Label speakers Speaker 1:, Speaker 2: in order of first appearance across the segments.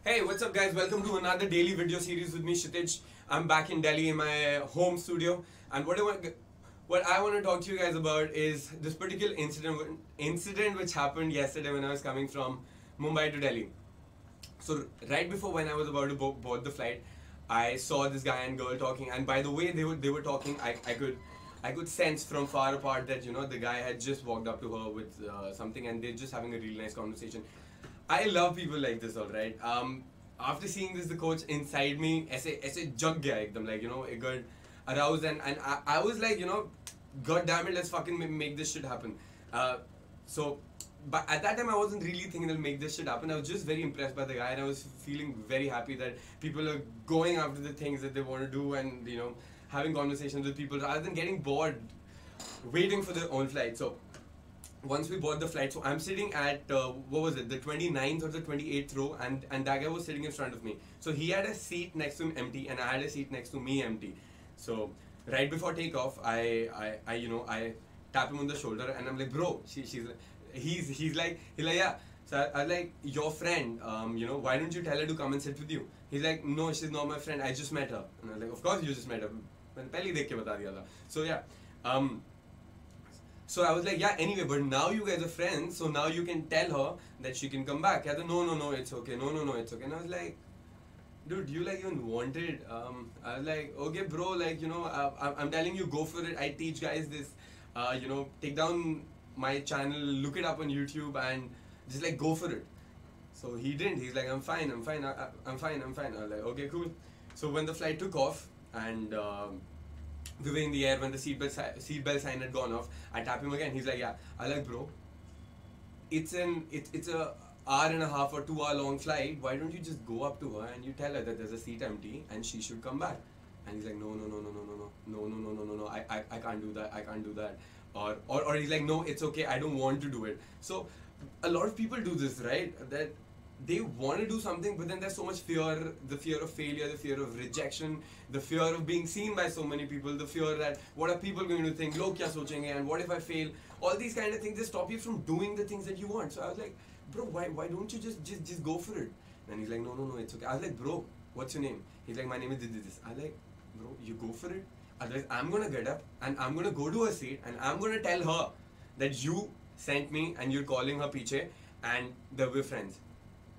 Speaker 1: Hey, what's up guys? Welcome to another daily video series with me, Kshitij. I'm back in Delhi in my home studio, and what I want to talk to you guys about is this particular incident which happened yesterday when I was coming from Mumbai to Delhi. So right before when I was about to board the flight, I saw this guy and girl talking, and by the way they were talking, I could sense from far apart that the guy had just walked up to her with something, and they're just having a really nice conversation. I love people like this, alright. After seeing this, the coach inside me, ऐसे जग गया एकदम, like it got aroused, and I was like, God damn it, let's fucking make this shit happen. So, but at that time I wasn't really thinking I'll make this shit happen. I was just very impressed by the guy, and I was feeling very happy that people are going after the things that they want to do, and having conversations with people rather than getting bored waiting for their own flight. So once we bought the flight, so I'm sitting at what was it, the 29th or the 28th row, and that guy was sitting in front of me. So he had a seat next to him empty, and I had a seat next to me empty. So right before takeoff, I tap him on the shoulder, and I'm like, bro, he's like yeah. So I was like, your friend, why don't you tell her to come and sit with you? He's like, no, she's not my friend, I just met her. And I was like, of course you just met her. So yeah. So I was like, yeah, anyway, but now you guys are friends, so now you can tell her that she can come back. I said, no, it's okay, no, it's okay. And I was like, dude, you like even wanted. I was like, okay, bro, like, I'm telling you, go for it. I teach guys this, take down my channel, look it up on YouTube, and just like go for it. So he didn't. He's like, I'm fine. I'm fine. I was like, okay, cool. So when the flight took off, and we were in the air, when the seatbelt sign had gone off, I tap him again. He's like, yeah. I like, bro, it's a hour and a half or 2 hour long flight. Why don't you just go up to her and you tell her that there's a seat empty and she should come back? And he's like, no, I can't do that. I can't do that. Or he's like, no, it's okay. I don't want to do it. So a lot of people do this, right? That they want to do something, but then there's so much fear, the fear of failure, the fear of rejection, the fear of being seen by so many people, the fear that what are people going to think, log kya sochenge, and what if I fail? All these kind of things, they stop you from doing the things that you want. So I was like, bro, why don't you just go for it? And he's like, no, it's okay. I was like, bro, what's your name? He's like, my name is this. I was like, bro, you go for it. Otherwise, I'm gonna get up and I'm gonna go to her seat and I'm gonna tell her that you sent me and you're calling her piche and that we're friends.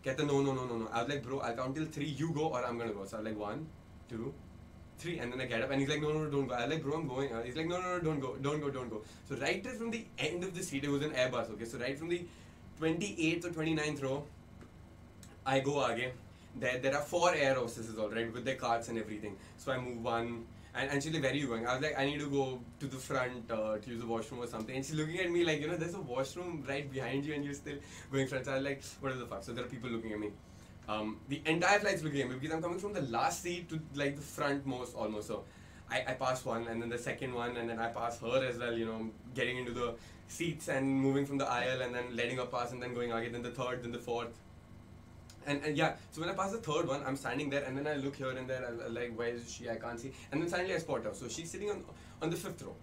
Speaker 1: No. I was like, bro, I'll count till 3, you go or I'm gonna go. So I was like, 1, 2, 3, and then I get up and he's like, no, don't go. I was like, bro, I'm going. He's like, no, don't go. So right from the end of the seat, it was an Airbus, okay? So right from the 28th or 29th row, I go again. There are 4 air hostesses, alright, with their carts and everything. So I move one, and she's like, where are you going? I was like, I need to go to the front to use the washroom or something. And she's looking at me like, there's a washroom right behind you and you're still going front. So I was like, what the fuck? So there are people looking at me. The entire flight's looking at me because I'm coming from the last seat to like the front most almost. So I pass one and then the second one and then I pass her as well, getting into the seats and moving from the aisle and then letting her pass and then going again, then the third, then the fourth. And yeah, so when I pass the third one, I'm standing there and then I look here and there, I'm like, where is she? I can't see. And then suddenly I spot her. So she's sitting on the 5th row.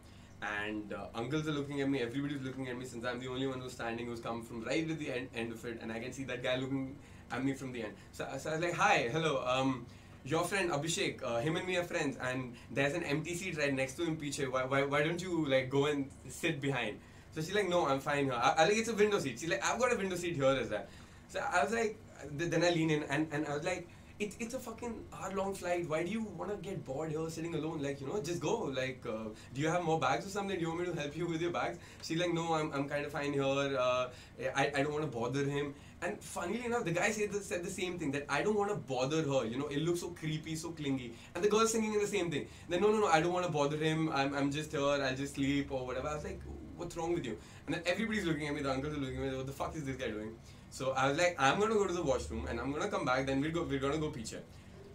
Speaker 1: And uncles are looking at me, everybody's looking at me since I'm the only one who's standing, who's come from right at the end of it. And I can see that guy looking at me from the end. So I was like, hi, hello, your friend Abhishek, him and me are friends. And there's an empty seat right next to him, piche. Why don't you like go and sit behind? So she's like, no, I'm fine here. I like, it's a window seat. She's like, I've got a window seat here as well. So I was like, then I lean in and I was like, it's a fucking hour-long flight. Why do you want to get bored here sitting alone? Like, just go. Like, do you have more bags or something? Do you want me to help you with your bags? She's like, no, I'm kind of fine here. I don't want to bother him. And funnily enough, the guy said the same thing, that I don't want to bother her. It looks so creepy, so clingy. And the girl's thinking the same thing. Then no, I don't want to bother him. I'm just here. I'll just sleep or whatever. I was like, what's wrong with you? And then everybody's looking at me. The uncles are looking at me. What the fuck is this guy doing? So I was like, I'm gonna go to the washroom and I'm gonna come back. Then we're gonna go piche.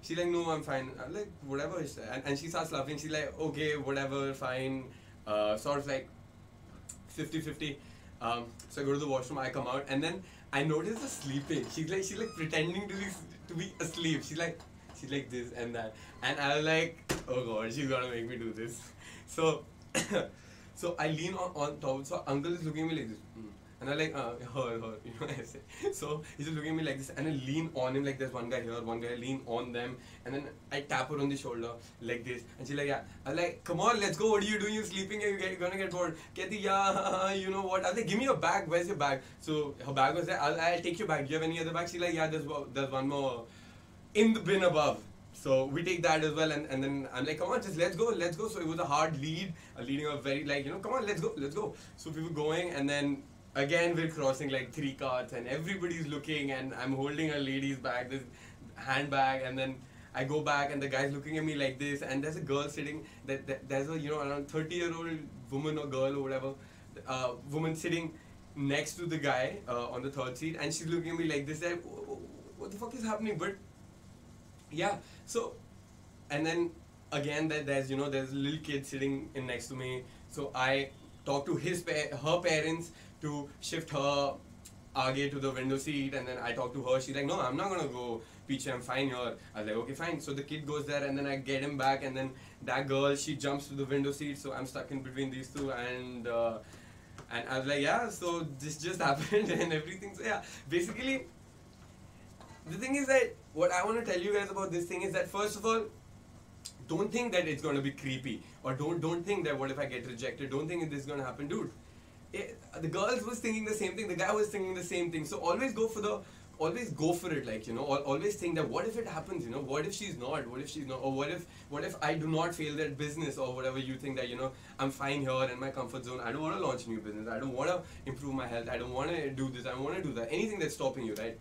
Speaker 1: She's like, no, I'm fine. I'm like, whatever. And she starts laughing. She's like, okay, whatever, fine. Sort of like 50-50. So I go to the washroom. I come out and then I notice her sleeping. She's like pretending to be asleep. She's like this and that. And I was like, oh god, she's gonna make me do this. So so I lean on top. So uncle is looking at me like this. And I'm like, her, you know, I say. So he's just looking at me like this, and I lean on him like there's one guy here, one guy, lean on them, and then I tap her on the shoulder like this, and she's like, yeah. I'm like, come on, let's go. What are you doing? You're sleeping. You're gonna get bored. Kehti, yeah, you know what? I was like, give me your bag. Where's your bag? So her bag was there. I'll take your bag. Do you have any other bag? She's like, yeah, there's one more in the bin above. So we take that as well, and then I'm like, come on, just let's go. So it was a hard lead, leading a very like, you know, come on, let's go. So we were going, and then again we're crossing like 3 carts, and everybody's looking, and I'm holding a lady's bag, this handbag, and then I go back, and the guy's looking at me like this, and there's a girl sitting, there's a, you know, around 30-year-old woman or girl or whatever, woman sitting next to the guy on the 3rd seat, and she's looking at me like this, like, what the fuck is happening? But yeah, so, and then again there's, you know, there's a little kid sitting in next to me, so I talk to her parents to shift her aage to the window seat, and then I talk to her. She's like, no, I'm not gonna go piche, I'm fine here. I was like, okay, fine. So the kid goes there, and then I get him back, and then that girl, she jumps to the window seat, so I'm stuck in between these two, and I was like, yeah, so this just happened and everything. So yeah, basically the thing is that what I want to tell you guys about this thing is that, first of all, don't think that it's going to be creepy, or don't think that what if I get rejected, don't think this is going to happen, dude. The girls was thinking the same thing, the guy was thinking the same thing, so always go for it, like, you know, always think that what if it happens, you know, what if she's not, or what if I do not fail that business, or whatever. You think that, you know, I'm fine here in my comfort zone, I don't want to launch a new business, I don't want to improve my health, I don't want to do this, I don't want to do that, anything that's stopping you, right?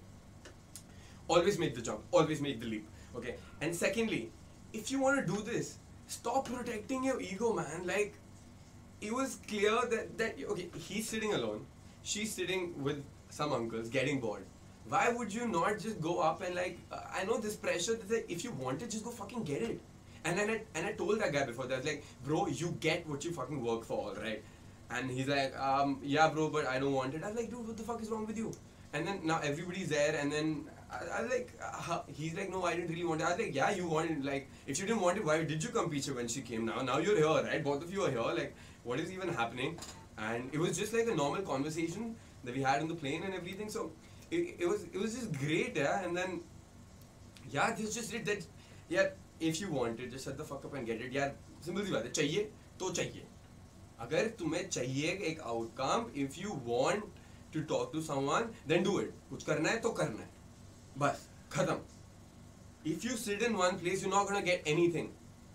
Speaker 1: Always make the jump, always make the leap, okay? And secondly, if you want to do this, stop protecting your ego, man. Like, it was clear that okay, he's sitting alone, she's sitting with some uncles getting bored. Why would you not just go up and, like, I know this pressure that if you want it, just go fucking get it. And then I told that guy before that, like, bro, you get what you fucking work for, alright? And he's like, yeah, bro, but I don't want it. I was like, dude, what the fuck is wrong with you? And then now everybody's there, and then I was like, he's like, no, I didn't really want it. I was like, yeah, you wanted, like, if you didn't want it, why did you come Piche when she came? Now you're here, right? Both of you are here, like, what is even happening? And it was just like a normal conversation that we had on the plane and everything. So it was just great, yeah. And then, yeah, this just it that, yeah, if you want it, just shut the fuck up and get it. Yeah, simple सी बात है, चाहिए तो चाहिए. अगर तुम्हें चाहिए एक outcome, if you want to talk to someone, then do it. कुछ करना है तो करना है. बस खत्म. If you sit in one place, you're not gonna get anything.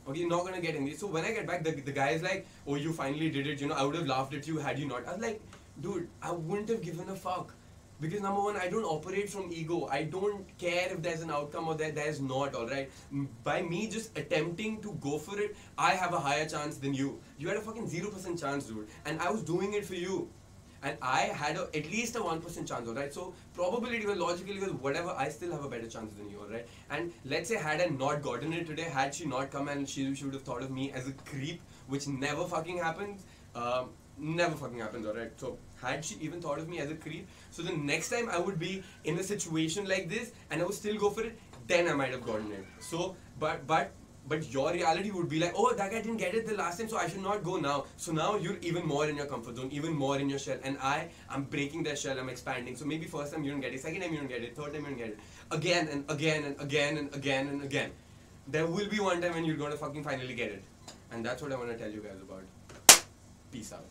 Speaker 1: Okay, you're not gonna get anything. So when I get back, the guy is like, oh, you finally did it. You know, I would have laughed at you had you not. I was like, dude, I wouldn't have given a fuck. Because number one, I don't operate from ego. I don't care if there's an outcome or there's not, alright? By me just attempting to go for it, I have a higher chance than you. You had a fucking 0% chance, dude. And I was doing it for you. And I had at least a 1% chance, alright? So probability, well, logically, well, whatever, I still have a better chance than you, alright? And let's say had I not gotten it today, had she not come and she would have thought of me as a creep, which never fucking happens. Never fucking happens, alright? So had she even thought of me as a creep, so the next time I would be in a situation like this and I would still go for it, then I might have gotten it. So, but your reality would be like, oh, that guy didn't get it the last time, so I should not go now. So now you're even more in your comfort zone, even more in your shell. And I'm breaking that shell, I'm expanding. So maybe first time you don't get it, second time you don't get it, third time you don't get it. Again and again and again and again and again. There will be one time when you're going to fucking finally get it. And that's what I want to tell you guys about. Peace out.